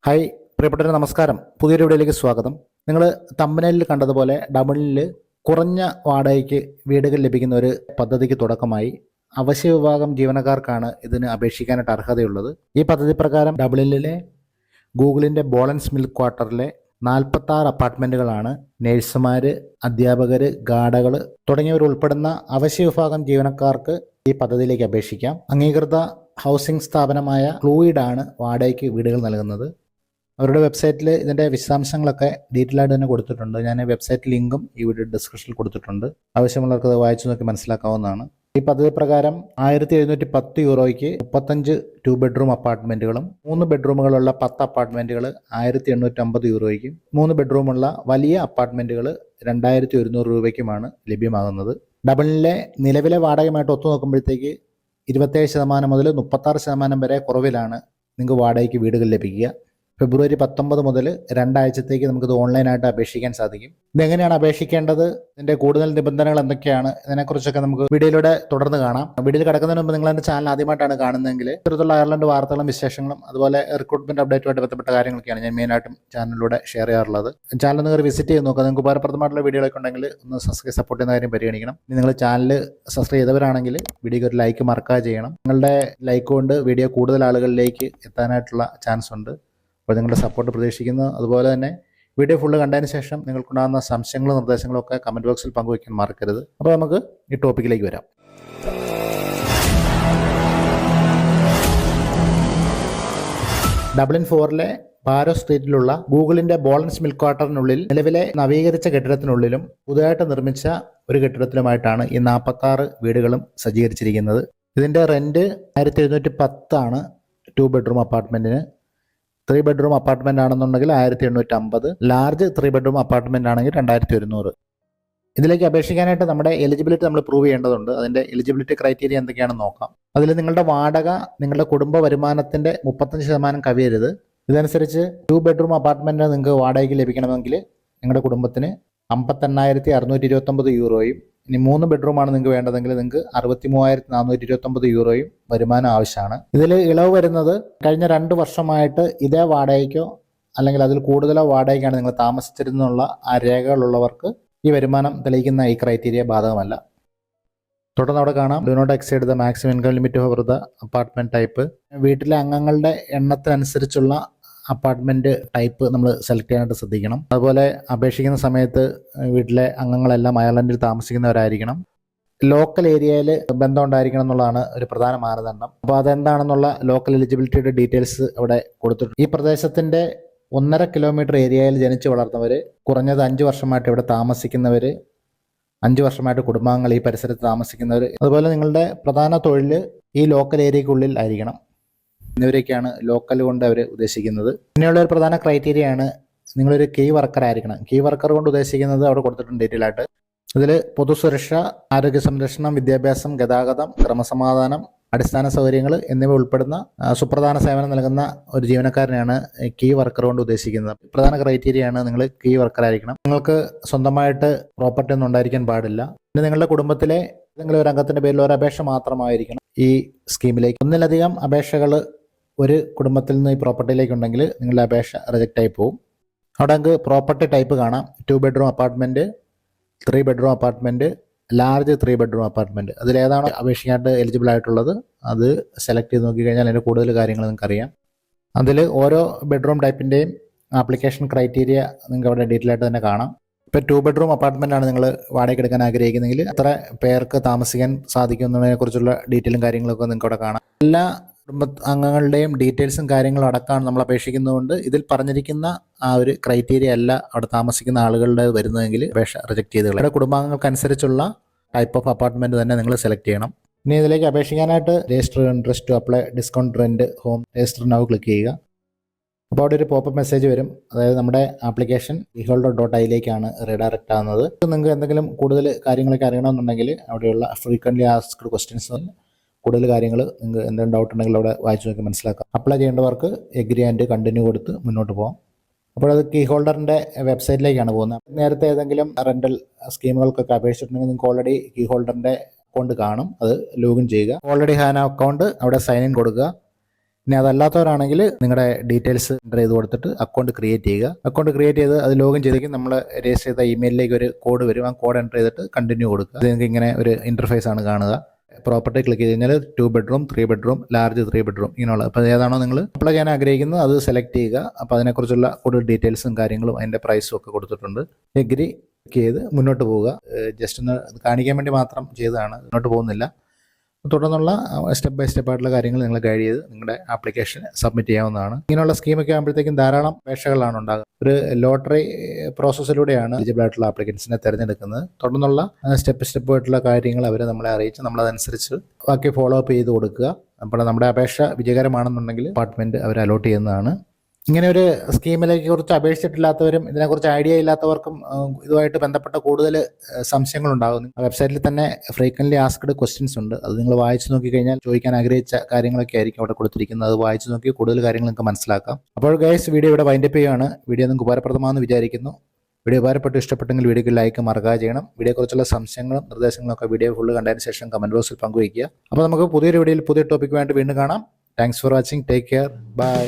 Hi പ്രിയപ്പെട്ടവരെ, നമസ്കാരം. പുതിയൊരു വീഡിയോയിലേക്ക് സ്വാഗതം. നിങ്ങൾ തമ്പനയിലിൽ കണ്ടതുപോലെ ഡബിളിൽ കുറഞ്ഞ വാടകയ്ക്ക് വീടുകൾ ലഭിക്കുന്ന ഒരു പദ്ധതിക്ക് തുടക്കമായി. അവശ്യ വിഭാഗം ജീവനക്കാർക്കാണ് ഇതിന് അപേക്ഷിക്കാനായിട്ട് അർഹതയുള്ളത്. ഈ പദ്ധതി പ്രകാരം ഡബിളിലെ ഗൂഗിളിൻ്റെ ബോളൻസ് മിൽ ക്വാർട്ടറിലെ 46 അപ്പാർട്ട്മെൻറ്റുകളാണ് നേഴ്സുമാർ, അധ്യാപകർ, ഗാർഡുകൾ തുടങ്ങിയവർ ഉൾപ്പെടുന്ന അവശ്യ വിഭാഗം ജീവനക്കാർക്ക് ഈ പദ്ധതിയിലേക്ക് അപേക്ഷിക്കാം. അംഗീകൃത ഹൗസിംഗ് സ്ഥാപനമായ ഫ്ലൂയിഡാണ് വാടകയ്ക്ക് വീടുകൾ നൽകുന്നത്. അവരുടെ വെബ്സൈറ്റിൽ ഇതിൻ്റെ വിശദാംശങ്ങളൊക്കെ ഡീറ്റെയിൽ ആയിട്ട് തന്നെ കൊടുത്തിട്ടുണ്ട്. ഞാൻ വെബ്സൈറ്റ് ലിങ്കും ഈ വീഡിയോ ഡിസ്ക്രിപ്ഷനിൽ കൊടുത്തിട്ടുണ്ട്. ആവശ്യമുള്ളവർക്ക് അത് വായിച്ചു നോക്കി മനസ്സിലാക്കാവുന്നതാണ്. ഈ പദ്ധതി പ്രകാരം 1710 യൂറോയ്ക്ക് 35 2 ബെഡ്റൂം അപ്പാർട്ട്മെൻറ്റുകളും 3 ബെഡ്റൂമുകളുള്ള 10 അപ്പാർട്ട്മെൻറ്റുകൾ 1850 യൂറോയ്ക്കും 3 ബെഡ്റൂമുള്ള വലിയ അപ്പാർട്ട്മെൻറ്റുകൾ 2100 രൂപയ്ക്കുമാണ് ലഭ്യമാകുന്നത്. ഡബിളിലെ നിലവിലെ വാടകയുമായിട്ട് ഒത്തു നോക്കുമ്പോഴത്തേക്ക് 27% മുതൽ 36% വരെ കുറവിലാണ് നിങ്ങൾക്ക് വാടകയ്ക്ക് വീടുകൾ ലഭിക്കുക. ഫെബ്രുവരി 19 മുതൽ 2 ആഴ്ചത്തേക്ക് നമുക്കിത് ഓൺലൈനായിട്ട് അപേക്ഷിക്കാൻ സാധിക്കും. ഇതെങ്ങനെയാണ് അപേക്ഷിക്കേണ്ടത്, ഇതിൻ്റെ കൂടുതൽ നിബന്ധനകൾ എന്തൊക്കെയാണ്, ഇതിനെക്കുറിച്ചൊക്കെ നമുക്ക് വീഡിയോയിലൂടെ തുടർന്ന് കാണാം. വീഡിയോയിൽ കിടക്കുന്നതിന് മുമ്പ് നിങ്ങൾ എൻ്റെ ചാനൽ ആദ്യമായിട്ടാണ് കാണുന്നതെങ്കിൽ ഇത്തരത്തിലുള്ള അയർലൻഡ് വാർത്തകളും വിശേഷങ്ങളും അതുപോലെ റിക്രൂട്ട്മെൻറ്റ് അപ്ഡേറ്റുമായിട്ട് ബന്ധപ്പെട്ട കാര്യങ്ങളൊക്കെയാണ് ഞാൻ മെയിനായിട്ടും ചാനലിലൂടെ ഷെയർ ചെയ്യാറുള്ളത്. ചാനൽ നിങ്ങൾ വിസിറ്റ് ചെയ്ത് നോക്കുക. നിങ്ങൾക്ക് ഉപകാരപ്രദമായിട്ടുള്ള വീഡിയോകളൊക്കെ ഉണ്ടെങ്കിൽ ഒന്ന് സപ്പോർട്ട് ചെയ്യുന്ന കാര്യം പരിഗണിക്കണം. നിങ്ങൾ ചാനൽ സബ്സ്ക്രൈബ് ചെയ്തവരാണെങ്കിൽ വീഡിയോയ്ക്ക് ഒരു ലൈക്ക് മറക്കാതെ ചെയ്യണം. നിങ്ങളുടെ ലൈക്ക് കൊണ്ട് വീഡിയോ കൂടുതൽ ആളുകളിലേക്ക് എത്താനായിട്ടുള്ള ചാൻസ് ഉണ്ട്. അപ്പോൾ നിങ്ങളുടെ സപ്പോർട്ട് പ്രതീക്ഷിക്കുന്നു. അതുപോലെ തന്നെ വീഡിയോ ഫുള്ള് കണ്ടതിന് ശേഷം നിങ്ങൾക്കുണ്ടാകുന്ന സംശയങ്ങളും നിർദ്ദേശങ്ങളും ഒക്കെ കമൻറ്റ് ബോക്സിൽ പങ്കുവയ്ക്കാൻ മറക്കരുത്. അപ്പോൾ നമുക്ക് ഈ ടോപ്പിക്കിലേക്ക് വരാം. ഡബ്ലിൻ 4 ബാരോ സ്ട്രീറ്റിലുള്ള ഗൂഗിളിൻ്റെ ബോളൻസ് മിൽ ക്വാർട്ടറിനുള്ളിൽ നിലവിലെ നവീകരിച്ച കെട്ടിടത്തിനുള്ളിലും പുതുതായിട്ട് നിർമ്മിച്ച ഒരു കെട്ടിടത്തിലുമായിട്ടാണ് ഈ 46 വീടുകളും സജ്ജീകരിച്ചിരിക്കുന്നത്. ഇതിൻ്റെ റെൻറ്റ് 1710 ആണ്. 2 ബെഡ്റൂം അപ്പാർട്ട്മെൻറ്റിന്. 3 ബെഡ്റൂം അപ്പാർട്ട്മെൻ്റ് ആണെന്നുണ്ടെങ്കിൽ 1850, ലാർജ് 3 ബെഡ്റൂം അപ്പാർട്ട്മെൻ്റ് ആണെങ്കിൽ 2100. ഇതിലേക്ക് അപേക്ഷിക്കാനായിട്ട് നമ്മുടെ എലിജിബിലിറ്റി നമ്മൾ പ്രൂവ് ചെയ്യേണ്ടതുണ്ട്. അതിൻ്റെ എലിജിബിലിറ്റി ക്രൈറ്റീരിയ എന്തൊക്കെയാണെന്ന് നോക്കാം. അതിൽ നിങ്ങളുടെ വാടക നിങ്ങളുടെ കുടുംബ വരുമാനത്തിൻ്റെ 35% കവിയരുത്. ഇതനുസരിച്ച് 2 ബെഡ്റൂം അപ്പാർട്ട്മെൻറ്റ് നിങ്ങൾക്ക് വാടകയ്ക്ക് ലഭിക്കണമെങ്കിൽ നിങ്ങളുടെ കുടുംബത്തിന് 58,629 യൂറോയും, ഇനി 3 ബെഡ്റൂമാണ് നിങ്ങൾക്ക് വേണ്ടതെങ്കിൽ നിങ്ങൾക്ക് 63,429 യൂറോയും വരുമാനം ആവശ്യമാണ്. ഇതിൽ ഇളവ് വരുന്നത് കഴിഞ്ഞ 2 വർഷമായിട്ട് ഇതേ വാടകയ്ക്കോ അല്ലെങ്കിൽ അതിൽ കൂടുതലോ വാടകയ്ക്കാണ് നിങ്ങൾ താമസിച്ചിരുന്നുള്ള ആ രേഖകളുള്ളവർക്ക് ഈ വരുമാനം തെളിയിക്കുന്ന ഈ ക്രൈറ്റീരിയ ബാധകമല്ല. തുടർന്ന് അവിടെ കാണാം, do not exceed the maximum income limit for the apartment type. വീട്ടിലെ അംഗങ്ങളുടെ എണ്ണത്തിനനുസരിച്ചുള്ള അപ്പാർട്ട്മെൻറ്റ് ടൈപ്പ് നമ്മൾ സെലക്ട് ചെയ്യാനായിട്ട് ശ്രദ്ധിക്കണം. അതുപോലെ അപേക്ഷിക്കുന്ന സമയത്ത് വീട്ടിലെ അംഗങ്ങളെല്ലാം അയർലൻഡിൽ താമസിക്കുന്നവരായിരിക്കണം. ലോക്കൽ ഏരിയയിൽ ബന്ധം ഉണ്ടായിരിക്കണം എന്നുള്ളതാണ് ഒരു പ്രധാന മാനദണ്ഡം. അപ്പോൾ അതെന്താണെന്നുള്ള ലോക്കൽ എലിജിബിലിറ്റിയുടെ ഡീറ്റെയിൽസ് അവിടെ കൊടുത്തിട്ടുണ്ട്. ഈ പ്രദേശത്തിൻ്റെ 1.5 കിലോമീറ്റർ ഏരിയയിൽ ജനിച്ചു വളർന്നവർ, കുറഞ്ഞത് 5 വർഷമായിട്ട് ഇവിടെ താമസിക്കുന്നവർ, 5 വർഷമായിട്ട് കുടുംബാംഗങ്ങൾ ഈ പരിസരത്ത് താമസിക്കുന്നവർ, അതുപോലെ നിങ്ങളുടെ പ്രധാന തൊഴിൽ ഈ ലോക്കൽ ഏരിയയ്ക്കുള്ളിൽ ആയിരിക്കണം. എന്നിവരൊക്കെയാണ് ലോക്കൽ കൊണ്ട് അവർ ഉദ്ദേശിക്കുന്നത്. പിന്നെയുള്ള ഒരു പ്രധാന ക്രൈറ്റീരിയയാണ് നിങ്ങളൊരു കീ വർക്കർ ആയിരിക്കണം. കീ വർക്കർ കൊണ്ട് ഉദ്ദേശിക്കുന്നത് അവിടെ കൊടുത്തിട്ടുണ്ട് ഡീറ്റെയിൽ ആയിട്ട്. ഇതിൽ പൊതുസുരക്ഷ, ആരോഗ്യ സംരക്ഷണം, വിദ്യാഭ്യാസം, ഗതാഗതം, ക്രമസമാധാനം, അടിസ്ഥാന സൗകര്യങ്ങൾ എന്നിവ ഉൾപ്പെടുന്ന സുപ്രധാന സേവനം നൽകുന്ന ഒരു ജീവനക്കാരനെയാണ് കീ വർക്കർ കൊണ്ട് ഉദ്ദേശിക്കുന്നത്. പ്രധാന ക്രൈറ്റീരിയയാണ് നിങ്ങൾ കീ വർക്കർ ആയിരിക്കണം. നിങ്ങൾക്ക് സ്വന്തമായിട്ട് പ്രോപ്പർട്ടി ഒന്നും ഉണ്ടായിരിക്കാൻ പാടില്ല. പിന്നെ നിങ്ങളുടെ കുടുംബത്തിലെ ഏതെങ്കിലും ഒരു അംഗത്തിൻ്റെ പേരിൽ ഒരു അപേക്ഷ മാത്രമായിരിക്കണം ഈ സ്കീമിലേക്ക്. ഒന്നിലധികം അപേക്ഷകൾ ഒരു കുടുംബത്തിൽ നിന്ന് ഈ പ്രോപ്പർട്ടിയിലേക്ക് ഉണ്ടെങ്കിൽ നിങ്ങളുടെ അപേക്ഷ റിജക്റ്റ് ആയി പോകും. അവിടെ നിങ്ങൾക്ക് പ്രോപ്പർട്ടി ടൈപ്പ് കാണാം. 2 bedroom apartment, 3 bedroom apartment, large 3 bedroom apartment. അതിലേതാണോ അപേക്ഷിക്കാനായിട്ട് എലിജിബിൾ ആയിട്ടുള്ളത് അത് സെലക്ട് ചെയ്ത് നോക്കിക്കഴിഞ്ഞാൽ അതിൻ്റെ കൂടുതൽ കാര്യങ്ങൾ നിങ്ങൾക്കറിയാം. അതിൽ ഓരോ ബെഡ്റൂം ടൈപ്പിൻ്റെയും ആപ്ലിക്കേഷൻ ക്രൈറ്റീരിയ നിങ്ങൾക്ക് അവിടെ ഡീറ്റെയിൽ ആയിട്ട് തന്നെ കാണാം. ഇപ്പോൾ 2 ബെഡ്റൂം അപ്പാർട്ട്മെൻറ്റാണ് നിങ്ങൾ വാടകയ്ക്ക് എടുക്കാൻ ആഗ്രഹിക്കുന്നെങ്കിൽ എത്ര പേർക്ക് താമസിക്കാൻ സാധിക്കും എന്നതിനെക്കുറിച്ചുള്ള ഡീറ്റെയിലും കാര്യങ്ങളൊക്കെ നിങ്ങൾക്ക് അവിടെ കാണാം. എല്ലാ കുടുംബ അംഗങ്ങളുടെയും ഡീറ്റെയിൽസും കാര്യങ്ങളും അടക്കമാണ് നമ്മൾ അപേക്ഷിക്കുന്നതുകൊണ്ട് ഇതിൽ പറഞ്ഞിരിക്കുന്ന ആ ഒരു ക്രൈറ്റീരിയ അല്ല അവിടെ താമസിക്കുന്ന ആളുകളുടെ വരുന്നതെങ്കിൽ അപേക്ഷ റിജക്ട് ചെയ്ത് കളയും. കുടുംബാംഗങ്ങൾക്കനുസരിച്ചുള്ള ടൈപ്പ് ഓഫ് അപ്പാർട്ട്മെൻറ്റ് തന്നെ നിങ്ങൾ സെലക്ട് ചെയ്യണം. ഇനി ഇതിലേക്ക് അപേക്ഷിക്കാനായിട്ട് register interest to apply discount rent home register now click ചെയ്യുക. അപ്പോൾ അവിടെ ഒരു പോപ്പപ്പ് മെസ്സേജ് വരും. അതായത് നമ്മുടെ ആപ്ലിക്കേഷൻ eholder.iലേക്കാണ് റീഡയറക്റ്റ് ആകുന്നത്. നിങ്ങൾക്ക് എന്തെങ്കിലും കൂടുതൽ കാര്യങ്ങളൊക്കെ അറിയണമെന്നുണ്ടെങ്കിൽ അവിടെയുള്ള ഫ്രീക്വൻ്റ്ലി ആസ്ക്ഡ് ക്വസ്റ്റ്യൻസ് കൂടുതൽ കാര്യങ്ങൾ നിങ്ങൾക്ക് എന്തെങ്കിലും ഡൗട്ട് ഉണ്ടെങ്കിൽ അവിടെ വായിച്ചു നോക്കി മനസ്സിലാക്കാം. അപ്ലൈ ചെയ്യേണ്ടവർക്ക് എഗ്രി ആൻഡ് കണ്ടിന്യൂ കൊടുത്ത് മുന്നോട്ട് പോകാം. അപ്പോൾ അത് കീ ഹോൾഡറിൻ്റെ വെബ്സൈറ്റിലേക്കാണ് പോകുന്നത്. നേരത്തെ ഏതെങ്കിലും റെൻ്റൽ സ്കീമുകൾക്കൊക്കെ അപേക്ഷിച്ചിട്ടുണ്ടെങ്കിൽ നിങ്ങൾക്ക് ഓൾറെഡി കീ ഹോൾഡറിൻ്റെ അക്കൗണ്ട് കാണും. അത് ലോഗിൻ ചെയ്യുക. ഓൾറെഡി ഹാൻ അക്കൗണ്ട് അവിടെ സൈൻ ഇൻ കൊടുക്കുക. ഇനി അതല്ലാത്തവരാണെങ്കിൽ നിങ്ങളുടെ ഡീറ്റെയിൽസ് എൻ്റർ ചെയ്ത് കൊടുത്തിട്ട് അക്കൗണ്ട് ക്രിയേറ്റ് ചെയ്യുക. അക്കൗണ്ട് ക്രിയേറ്റ് ചെയ്ത് അത് ലോഗിൻ ചെയ്തേക്കും നമ്മൾ രജിസ്റ്റർ ചെയ്ത ഇമെയിലിലേക്ക് ഒരു കോഡ് വരും. ആ കോഡ് എൻ്റർ ചെയ്തിട്ട് കണ്ടിന്യൂ കൊടുക്കുക. അത് നിങ്ങൾക്ക് ഇങ്ങനെ ഒരു ഇൻ്റർഫേസ് ആണ് കാണുക. പ്രോപ്പർട്ടി ക്ലിക്ക് ചെയ്ത് കഴിഞ്ഞാൽ 2 ബെഡ്റൂം 3 ബെഡ്റൂം ലാർജ് 3 ബെഡ്റൂം ഇങ്ങനെയുള്ള, അപ്പോൾ ഏതാണോ നിങ്ങൾ അപ്ലൈ ചെയ്യാൻ ആഗ്രഹിക്കുന്നത് അത് സെലക്ട് ചെയ്യുക. അപ്പോൾ അതിനെക്കുറിച്ചുള്ള കൂടുതൽ ഡീറ്റെയിൽസും കാര്യങ്ങളും അതിൻ്റെ പ്രൈസും ഒക്കെ കൊടുത്തിട്ടുണ്ട്. എഗ്രി ചെയ്ത് മുന്നോട്ട് പോവുക. ജസ്റ്റ് ഒന്ന് കാണിക്കാൻ വേണ്ടി മാത്രം ചെയ്തതാണ്, മുന്നോട്ട് പോകുന്നില്ല. തുടർന്നുള്ള സ്റ്റെപ്പ് ബൈ സ്റ്റെപ്പ് ആയിട്ടുള്ള കാര്യങ്ങൾ നിങ്ങൾ ഗൈഡ് ചെയ്ത് നിങ്ങളുടെ ആപ്ലിക്കേഷൻ സബ്മിറ്റ് ചെയ്യാവുന്നതാണ്. ഇങ്ങനെയുള്ള സ്കീമൊക്കെ ആകുമ്പോഴത്തേക്കും ധാരാളം അപേക്ഷകളാണ് ഉണ്ടാകുന്നത്. ഒരു ലോട്ടറി പ്രോസസ്സിലൂടെയാണ് എലിജിബിൾ ആയിട്ടുള്ള ആപ്ലിക്കൻസിനെ തിരഞ്ഞെടുക്കുന്നത്. തുടർന്നുള്ള സ്റ്റെപ്പ് ആയിട്ടുള്ള കാര്യങ്ങൾ അവർ നമ്മളെ അറിയിച്ച് നമ്മളതനുസരിച്ച് ബാക്കി ഫോളോ അപ്പ് ചെയ്ത് കൊടുക്കുക. അപ്പോൾ നമ്മുടെ അപേക്ഷ വിജയകരമാണെന്നുണ്ടെങ്കിൽ ഡിപ്പാർട്ട്മെൻറ്റ് അവർ അലോട്ട് ചെയ്യുന്നതാണ്. ഇങ്ങനെ ഒരു സ്കീമിലേക്ക് കുറിച്ച് അപേക്ഷിച്ചിട്ടില്ലാത്തവരും ഇതിനെക്കുറിച്ച് ഐഡിയ ഇല്ലാത്തവർക്കും ഇതുമായിട്ട് ബന്ധപ്പെട്ട കൂടുതൽ സംശയങ്ങളുണ്ടാകുന്നു. വെബ്സൈറ്റിൽ തന്നെ ഫ്രീക്വൻ്റ്ലി ആസ്ക്ഡ് ക്വസ്റ്റ്യൻസ് ഉണ്ട്. അത് നിങ്ങൾ വായിച്ചു നോക്കിക്കഴിഞ്ഞാൽ ചോദിക്കാൻ ആഗ്രഹിച്ച കാര്യങ്ങളൊക്കെ ആയിരിക്കും അവിടെ കൊടുത്തിരിക്കുന്നത്. അത് വായിച്ചു നോക്കി കൂടുതൽ കാര്യങ്ങൾ നിങ്ങൾക്ക് മനസ്സിലാക്കാം. അപ്പോൾ ഗൈസ്, വീഡിയോ ഇവിടെ വൈൻഡപ്പ് ചെയ്യുകയാണ്. വീഡിയോ നിങ്ങൾക്ക് ഉപകാരപ്രദമാണെന്ന് വിചാരിക്കുന്നു. വീഡിയോ ഉപകാരപ്പെട്ട് ഇഷ്ടപ്പെട്ടെങ്കിൽ വീഡിയോക്ക് ലൈക്ക് മറക്കാതെ ചെയ്യണം. വീഡിയോയെക്കുറിച്ചുള്ള സംശയങ്ങളും നിർദ്ദേശങ്ങളൊക്കെ വീഡിയോ ഫുള്ള് കണ്ടതിന് ശേഷം കമൻറ്റ് ബോക്സിൽ പങ്കുവയ്ക്കുക. അപ്പോൾ നമുക്ക് പുതിയൊരു വീഡിയോയിൽ പുതിയ ടോപ്പിക്കുമായിട്ട് വീണ്ടും കാണാം. Thanks for watching. Take care. By.